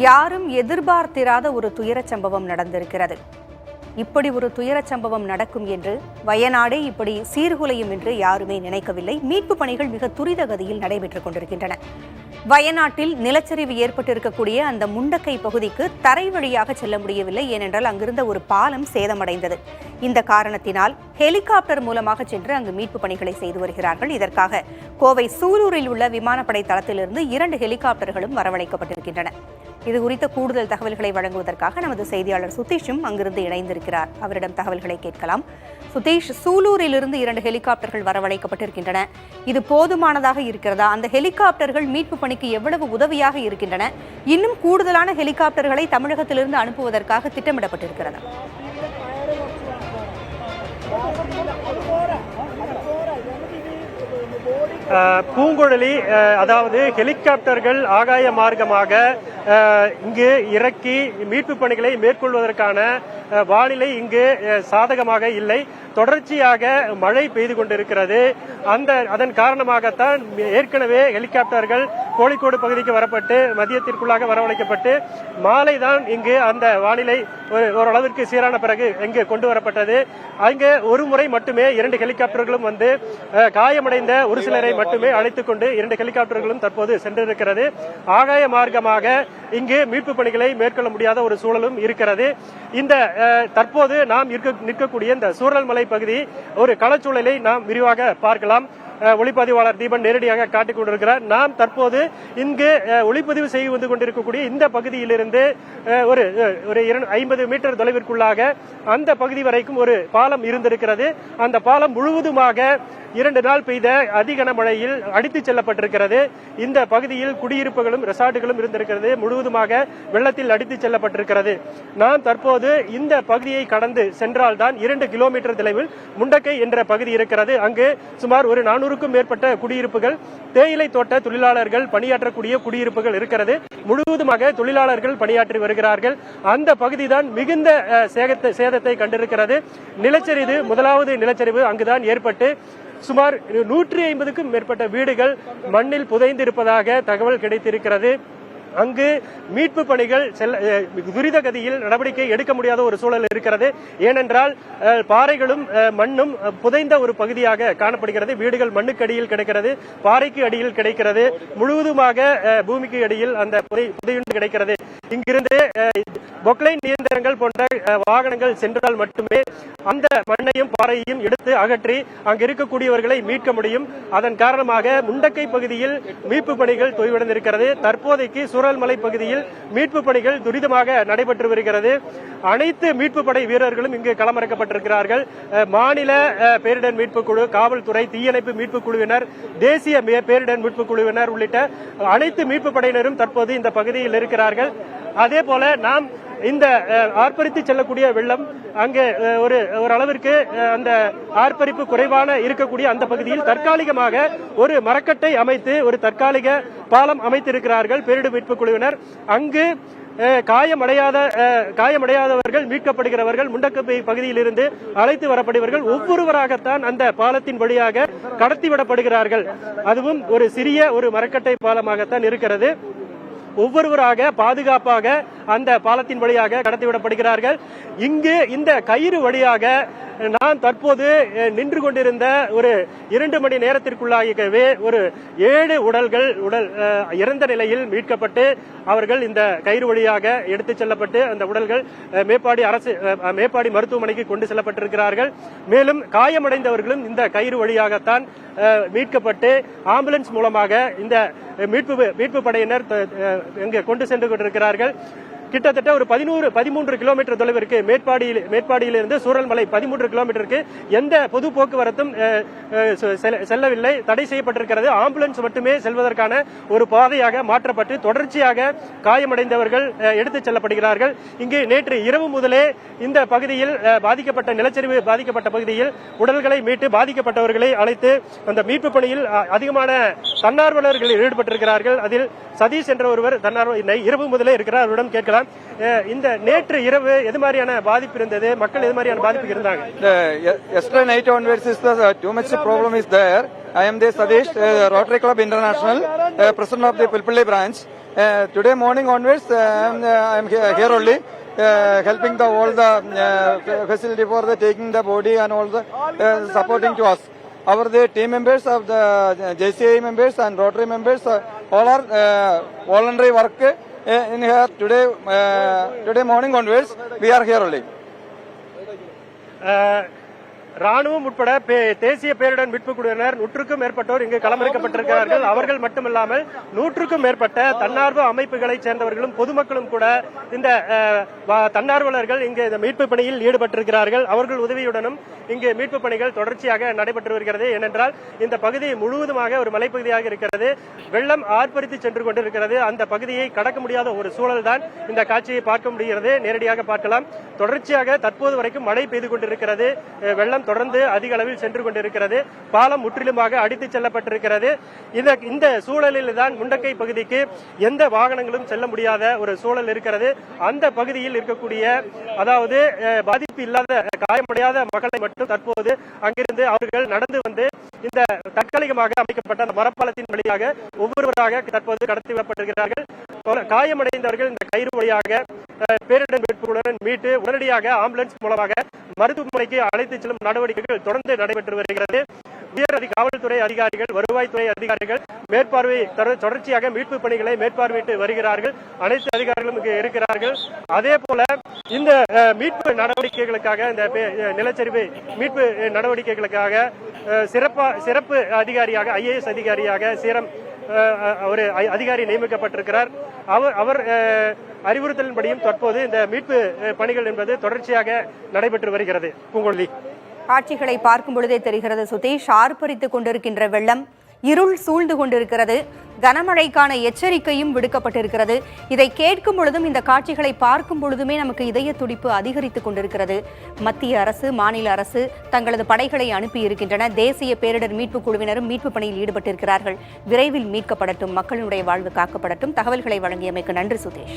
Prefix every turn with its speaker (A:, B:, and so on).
A: யாரும் எதிர்பார்த்திராத ஒரு துயரச் சம்பவம் நடந்திருக்கிறது. இப்படி ஒரு துயரச் சம்பவம் நடக்கும் என்று, வயநாடே இப்படி சீர்குலையும் என்று யாருமே நினைக்கவில்லை. மீட்பு பணிகள் மிக துரித கதியில் நடைபெற்றுக் கொண்டிருக்கின்றன. வயநாட்டில் நிலச்சரிவு ஏற்பட்டிருக்கக்கூடிய அந்த முண்டக்கை பகுதிக்கு தரை வழியாக செல்ல முடியவில்லை. ஏனென்றால் அங்கிருந்த ஒரு பாலம் சேதமடைந்தது. இந்த காரணத்தினால் ஹெலிகாப்டர் மூலமாக சென்று அங்கு மீட்பு பணிகளை செய்து வருகிறார்கள். இதற்காக கோவை சூலூரில் உள்ள விமானப்படை தளத்திலிருந்து 2 ஹெலிகாப்டர்களும் வரவழைக்கப்பட்டிருக்கின்றன. இது குறித்த கூடுதல் தகவல்களை வழங்குவதற்காக நமது செய்தியாளர் சுதீஷும் அங்கிருந்து இணைந்திருக்கிறார். அவரிடம் தகவல்களை கேட்கலாம். சுதீஷ், சூலூரிலிருந்து 2 ஹெலிகாப்டர்கள் வரவழைக்கப்பட்டிருக்கின்றன. இது போதுமானதாக இருக்கிறதா? அந்த ஹெலிகாப்டர்கள் மீட்பு பணிக்கு எவ்வளவு உதவியாக இருக்கின்றன? இன்னும் கூடுதலான ஹெலிகாப்டர்களை தமிழகத்திலிருந்து அனுப்புவதற்காக திட்டமிடப்பட்டிருக்கிறதா?
B: பூங்குழலி, அதாவது ஹெலிகாப்டர்கள் ஆகாய மார்க்கமாக இங்கு இறக்கி மீட்பு பணிகளை மேற்கொள்வதற்கான வானிலை இங்கு சாதகமாக இல்லை. தொடர்ச்சியாக மழை பெய்து கொண்டிருக்கிறது. அதன் காரணமாகத்தான் ஏற்கனவே ஹெலிகாப்டர்கள் கோழிக்கோடு பகுதிக்கு வரப்பட்டு மதியத்திற்குள்ளாக வரவழைக்கப்பட்டு மாலை தான் இங்கு அந்த வானிலை ஓரளவிற்கு சீரான பிறகு இங்கு கொண்டு வரப்பட்டது. அங்கு ஒரு முறை மட்டுமே 2 ஹெலிகாப்டர்களும் வந்து காயமடைந்த ஒரு சிலரை மட்டுமே அழைத்துக் கொண்டு 2 ஹெலிகாப்டர்களும் தற்போது சென்றிருக்கிறது. ஆகாய மார்க்கமாக இங்கு மீட்பு பணிகளை மேற்கொள்ள முடியாத ஒரு சூழலும் இருக்கிறது. இந்த தற்போது நாம் நிற்கக்கூடிய இந்த சூரல்மலை பகுதி ஒரு களச்சூழலை நாம் விரிவாக பார்க்கலாம். ஒளிப்பதிவாளர் தீபன் நேரடியாக காட்டிக் கொண்டிருக்கிறார். நாம் தற்போது இங்கு ஒளிப்பதிவு செய்து வந்து கொண்டிருக்கக்கூடிய இந்த பகுதியிலிருந்து ஒரு 50 மீட்டர் தொலைவிற்குள்ளாக அந்த பகுதி வரைக்கும் ஒரு பாலம் இருந்திருக்கிறது. அந்த பாலம் முழுவதுமாக 2 நாள் பெய்த அதிகன மழையில் அடித்துச் செல்லப்பட்டிருக்கிறது. இந்த பகுதியில் குடியிருப்புகளும் ரெசார்ட்டுகளும் இருந்திருக்கிறது. முழுவதுமாக வெள்ளத்தில் அடித்துச் செல்லப்பட்டிருக்கிறது. நாம் தற்போது இந்த பகுதியை கடந்து சென்றால்தான் 2 கிலோமீட்டர் தொலைவில் முண்டக்கை என்ற பகுதி இருக்கிறது. அங்கு சுமார் ஒரு 400க்கும் மேற்பட்ட குடியிருப்புகள், தேயிலை தோட்ட தொழிலாளர்கள் பணியாற்றக்கூடிய குடியிருப்புகள் இருக்கிறது. முழுவதுமாக தொழிலாளர்கள் பணியாற்றி வருகிறார்கள். அந்த பகுதிதான் மிகுந்த சேதத்தை கண்டிருக்கிறது. நிலச்சரிவு, முதலாவது நிலச்சரிவு அங்குதான் ஏற்பட்டு சுமார் 150க்கும் மேற்பட்ட வீடுகள் மண்ணில் புதைந்திருப்பதாக தகவல் கிடைத்திருக்கிறது. அங்கு மீட்பு பணிகள் துரித கதியில் நடவடிக்கை எடுக்க முடியாத ஒரு சூழல் இருக்கிறது. ஏனென்றால் பாறைகளும் மண்ணும் புதைந்த ஒரு பகுதியாக காணப்படுகிறது. வீடுகள் மண்ணுக்கு அடியில் கிடைக்கிறது, பாறைக்கு அடியில் கிடைக்கிறது, முழுவதுமாக பூமிக்கு அடியில் அந்த புதையுண்டு கிடைக்கிறது. இங்கிருந்து பொக்லைன் இயந்திரங்கள் போன்ற வாகனங்கள் சென்றால் மட்டுமே அந்த மண்ணையும் பாறையையும் எடுத்து அகற்றி அங்கு இருக்கக்கூடியவர்களை மீட்க முடியும். அதன் காரணமாக முண்டக்கை பகுதியில் மீட்பு பணிகள் தொய்வடைந்திருக்கிறது. தற்போதைக்கு சூரல்மலை பகுதியில் மீட்பு பணிகள் துரிதமாக நடைபெற்று வருகிறது. அனைத்து மீட்பு படை வீரர்களும் இங்கு களமிறக்கப்பட்டிருக்கிறார்கள். மாநில பேரிடர் மீட்பு குழு, காவல்துறை, தீயணைப்பு மீட்பு குழுவினர், தேசிய பேரிடர் மீட்பு குழுவினர் உள்ளிட்ட அனைத்து மீட்பு படையினரும் தற்போது இந்த பகுதியில் இருக்கிறார்கள். அதே போல நாம் இந்த ஆர்ப்பரித்து செல்லக்கூடிய வெள்ளம் அங்கே ஒரு அளவிற்கு அந்த ஆர்ப்பரிப்பு குறைவான இருக்கக்கூடிய அந்த பகுதியில் தற்காலிகமாக ஒரு மரக்கட்டை அமைத்து ஒரு தற்காலிக பாலம் அமைத்திருக்கிறார்கள் பேரிடர் மீட்பு குழுவினர். அங்கு காயமடையாதவர்கள் மீட்கப்படுகிறவர்கள் முண்டக்கை பகுதியில் இருந்து அழைத்து வரப்படுவர்கள் ஒவ்வொருவராகத்தான் அந்த பாலத்தின் வழியாக கடத்திவிடப்படுகிறார்கள். அதுவும் ஒரு சிறிய ஒரு மரக்கட்டை பாலமாகத்தான் இருக்கிறது. ஒவ்வொருவராக பாதுகாப்பாக அந்த பாலத்தின் வழியாக கடத்திவிடப்படுகிறார்கள். இங்கு இந்த கயிறு வழியாக நான் தற்போது நின்று கொண்டிருந்த ஒரு 2 மணி நேரத்திற்குள்ளாகவே ஒரு 7 உடல்கள் இறந்த நிலையில் மீட்கப்பட்டு அவர்கள் இந்த கயிறு வழியாக எடுத்துச் செல்லப்பட்டு அந்த உடல்கள் மேப்பாடி மருத்துவமனைக்கு கொண்டு செல்லப்பட்டிருக்கிறார்கள். மேலும் காயமடைந்தவர்களும் இந்த கயிறு வழியாகத்தான் மீட்கப்பட்டு ஆம்புலன்ஸ் மூலமாக இந்த மீட்பு படையினர் இங்கு கொண்டு சென்று கொண்டிருக்கிறார்கள். கிட்டத்தட்ட ஒரு 13 கிலோமீட்டர் தொலைவிற்கு மேற்பாடியிலிருந்து சூரல்மலை 13 கிலோமீட்டருக்கு எந்த பொது போக்குவரத்தும் செல்லவில்லை, தடை செய்யப்பட்டிருக்கிறது. ஆம்புலன்ஸ் மட்டுமே செல்வதற்கான ஒரு பாதையாக மாற்றப்பட்டு தொடர்ச்சியாக காயமடைந்தவர்கள் எடுத்துச் செல்லப்படுகிறார்கள். இங்கு நேற்று இரவு முதலே இந்த பகுதியில் நிலச்சரிவு பாதிக்கப்பட்ட பகுதியில் உடல்களை மீட்டு பாதிக்கப்பட்டவர்களை அழைத்து அந்த மீட்பு பணியில் அதிகமான தன்னார்வலர்கள் ஈடுபட்டிருக்கிறார்கள். அதில் சதீஷ் என்ற ஒருவர் இரவு முதலே இருக்கிறார். அவரிடம் கேட்கலாம், இந்த நேற்று இரவு எது மாதிரியான பாதிப்பு இருந்தது, மக்கள் எது மாதிரியான பாதிப்பு இருந்தாங்க?
C: Yesterday night onwards is too much problem is there. I am the Sadish, Rotary Club International, president of the Pilpilli branch. Today morning onwards, I am here only. Helping all the facility for the taking the body and all the supporting to us. The team members of the JCI members and Rotary members all are voluntary work in here today. Today morning onwards, we are here only.
B: ராணுவம் உட்பட தேசிய பேரிடர் மீட்புக் குழுவினர் 100க்கும் மேற்பட்டோர் இங்கு களமிறக்கப்பட்டிருக்கிறார்கள். அவர்கள் மட்டுமில்லாமல் 100க்கும் மேற்பட்ட தன்னார்வ அமைப்புகளைச் சேர்ந்தவர்களும் பொதுமக்களும் கூட இந்த தன்னார்வலர்கள் இங்கு இந்த மீட்பு பணியில் ஈடுபட்டிருக்கிறார்கள். அவர்கள் உதவியுடனும் இங்கு மீட்பு பணிகள் தொடர்ச்சியாக நடைபெற்று வருகிறது. ஏனென்றால் இந்த பகுதி முழுவதுமாக ஒரு மலைப்பகுதியாக இருக்கிறது. வெள்ளம் ஆர்ப்பரித்து சென்று கொண்டிருக்கிறது. அந்த பகுதியை கடக்க முடியாத ஒரு சூழல் தான் இந்த காட்சியை பார்க்க முடிகிறது. நேரடியாக பார்க்கலாம். தொடர்ச்சியாக தற்போது வரைக்கும் மழை பெய்து கொண்டிருக்கிறது. வெள்ளம் தொடர்ந்து அதிக அளவில் சென்று கொண்டிருக்கிறது. பாலம் முற்றிலுமாக அடித்து செல்லப்பட்டிருக்கிறது. இந்த சூழலில் தான் முண்டக்கை பகுதிக்கு எந்த வாகனங்களும் செல்ல முடியாத ஒரு சூழல் இருக்கிறது. அந்த பகுதியில் இருக்கக்கூடிய அதாவது பாதிப்பு இல்லாத காயமடையாத மக்களை மட்டும் தற்போது அங்கிருந்து அவர்கள் நடந்து வந்து இந்த தற்காலிகமாக அமைக்கப்பட்ட அந்த மரப்பாலத்தின் வழியாக ஒவ்வொருவராக தற்போது கடத்தி விடப்பட்டிருக்கிறார்கள். காயமடைந்தவர்கள் இந்த கயிறு வழியாக பேரிடர் மீட்புடன் மீட்டு உடனடியாக ஆம்புலன்ஸ் மூலமாக மருத்துவமனைக்கு அழைத்து செல்லும் நடவடிக்கைகள் தொடர்ந்து நடைபெற்று வருகிறது. உயர் காவல்துறை அதிகாரிகள், வருவாய்த்துறை அதிகாரிகள் மேற்பார்வை தொடர்ச்சியாக மீட்பு பணிகளை மேற்பார்வையிட்டு வருகிறார்கள். அனைத்து அதிகாரிகளும் இங்கு இருக்கிறார்கள். அதே போல இந்த மீட்பு நடவடிக்கைகளுக்காக இந்த நிலச்சரிவு மீட்பு நடவடிக்கைகளுக்காக சிறப்பு அதிகாரியாக IAS அதிகாரியாக சீரம் ஒரு அதிகாரி நியமிக்கப்பட்டிருக்கிறார். அவர் அறிவுறுத்தலின்படியும் தற்போது இந்த மீட்பு பணிகள் என்பது தொடர்ச்சியாக நடைபெற்று வருகிறது. பூங்கொழி
A: காட்சிகளை பார்க்கும் பொழுதே தெரிகிறது சுதேஷ், ஆர்ப்பரித்துக் கொண்டிருக்கின்ற வெள்ளம், இருள் சூழ்ந்து கொண்டிருக்கிறது. கனமழைக்கான எச்சரிக்கையும் விடுக்கப்பட்டிருக்கிறது. இதை கேட்கும் பொழுதும் இந்த காட்சிகளை பார்க்கும் பொழுதுமே நமக்கு இதய துடிப்பு அதிகரித்துக் கொண்டிருக்கிறது. மத்திய அரசு, மாநில அரசு தங்களது படைகளை அனுப்பி இருக்கின்றன. தேசிய பேரிடர் மீட்புக் குழுவினரும் மீட்பு பணியில் ஈடுபட்டிருக்கிறார்கள். விரைவில் மீட்கப்படட்டும், மக்களுடைய வாழ்வு காக்கப்படட்டும். தகவல்களை வழங்கியமைக்கு நன்றி சுதேஷ்.